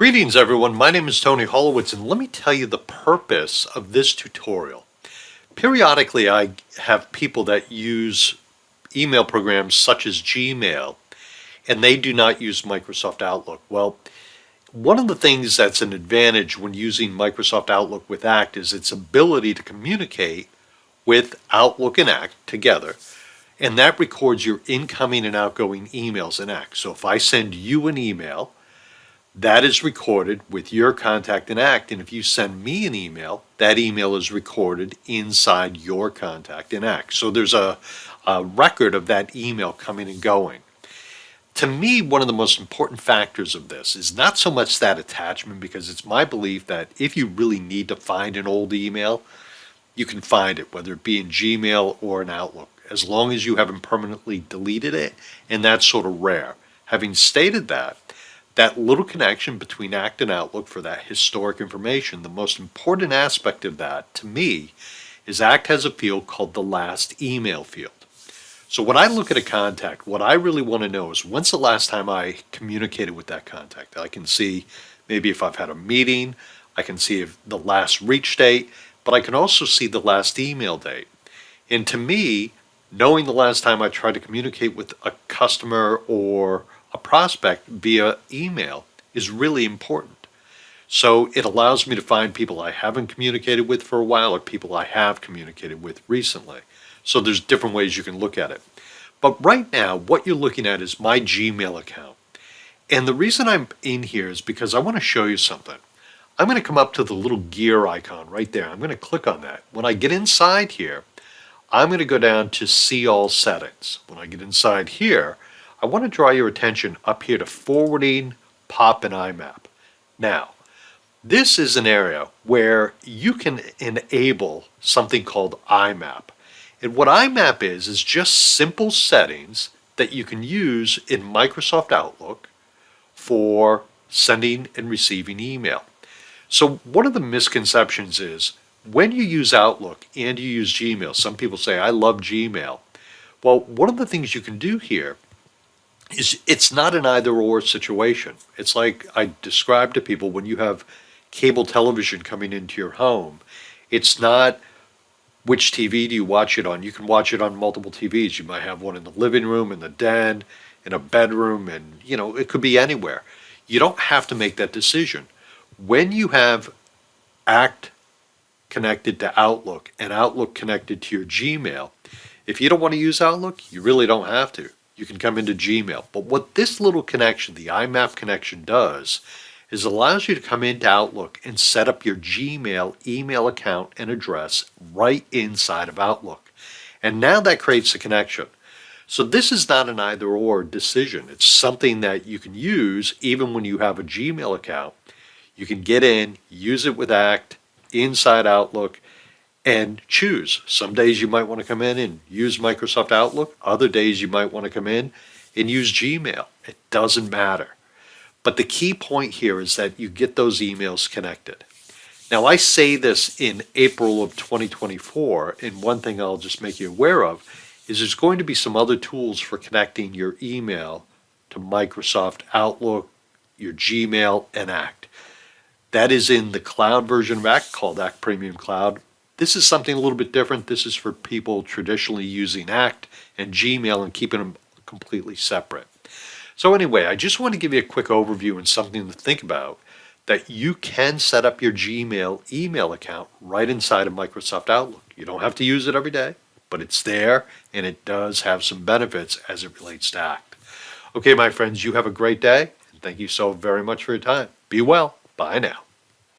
Greetings everyone, my name is Tony Holowitz and let me tell you the purpose of this tutorial. Periodically I have people that use email programs such as Gmail and they do not use Microsoft Outlook. Well, one of the things that's an advantage when using Microsoft Outlook with Act is its ability to communicate with Outlook and Act together, and that records your incoming and outgoing emails in Act. So if I send you an email, that is recorded with your contact in Act, and if you send me an email, that email is recorded inside your contact in Act. So there's a record of that email coming and going. To me, one of the most important factors of this is not so much that attachment, because it's my belief that if you really need to find an old email, you can find it, whether it be in Gmail or in Outlook, as long as you haven't permanently deleted it, and that's sort of rare. Having stated that, that little connection between Act and Outlook for that historic information, the most important aspect of that, to me, is Act has a field called the last email field. So when I look at a contact, what I really want to know is when's the last time I communicated with that contact. I can see maybe if I've had a meeting, I can see if the last reach date, but I can also see the last email date. And to me, knowing the last time I tried to communicate with a customer or a prospect via email is really important. So it allows me to find people I haven't communicated with for a while or people I have communicated with recently. So there's different ways you can look at it. But right now, what you're looking at is my Gmail account. And the reason I'm in here is because I want to show you something. I'm going to come up to the little gear icon right there. I'm going to click on that. When I get inside here, I'm going to go down to See All Settings. When I get inside here, I want to draw your attention up here to Forwarding, POP, and IMAP. Now, this is an area where you can enable something called IMAP. And what IMAP is just simple settings that you can use in Microsoft Outlook for sending and receiving email. So one of the misconceptions is when you use Outlook and you use Gmail, some people say, I love Gmail. Well, one of the things you can do here is it's not an either-or situation. It's like I describe to people when you have cable television coming into your home. It's not which TV do you watch it on. You can watch it on multiple TVs. You might have one in the living room, in the den, in a bedroom, and it could be anywhere. You don't have to make that decision. When you have Act connected to Outlook and Outlook connected to your Gmail, if you don't want to use Outlook, you really don't have to. You can come into Gmail. But what this little connection, the IMAP connection, does is allows you to come into Outlook and set up your Gmail email account and address right inside of Outlook. And now that creates a connection. So this is not an either-or decision. It's something that you can use even when you have a Gmail account. You can get in, use it with Act, inside Outlook, and choose. Some days you might want to come in and use Microsoft Outlook. Other days you might want to come in and use Gmail. It doesn't matter. But the key point here is that you get those emails connected. Now I say this in April of 2024, and one thing I'll just make you aware of is there's going to be some other tools for connecting your email to Microsoft Outlook, your Gmail, and Act. That is in the cloud version of Act called Act Premium Cloud. This is something a little bit different. This is for people traditionally using Act and Gmail and keeping them completely separate. So anyway, I just want to give you a quick overview and something to think about, that you can set up your Gmail email account right inside of Microsoft Outlook. You don't have to use it every day, but it's there and it does have some benefits as it relates to Act. Okay, my friends, you have a great day and thank you so very much for your time. Be well. Bye now.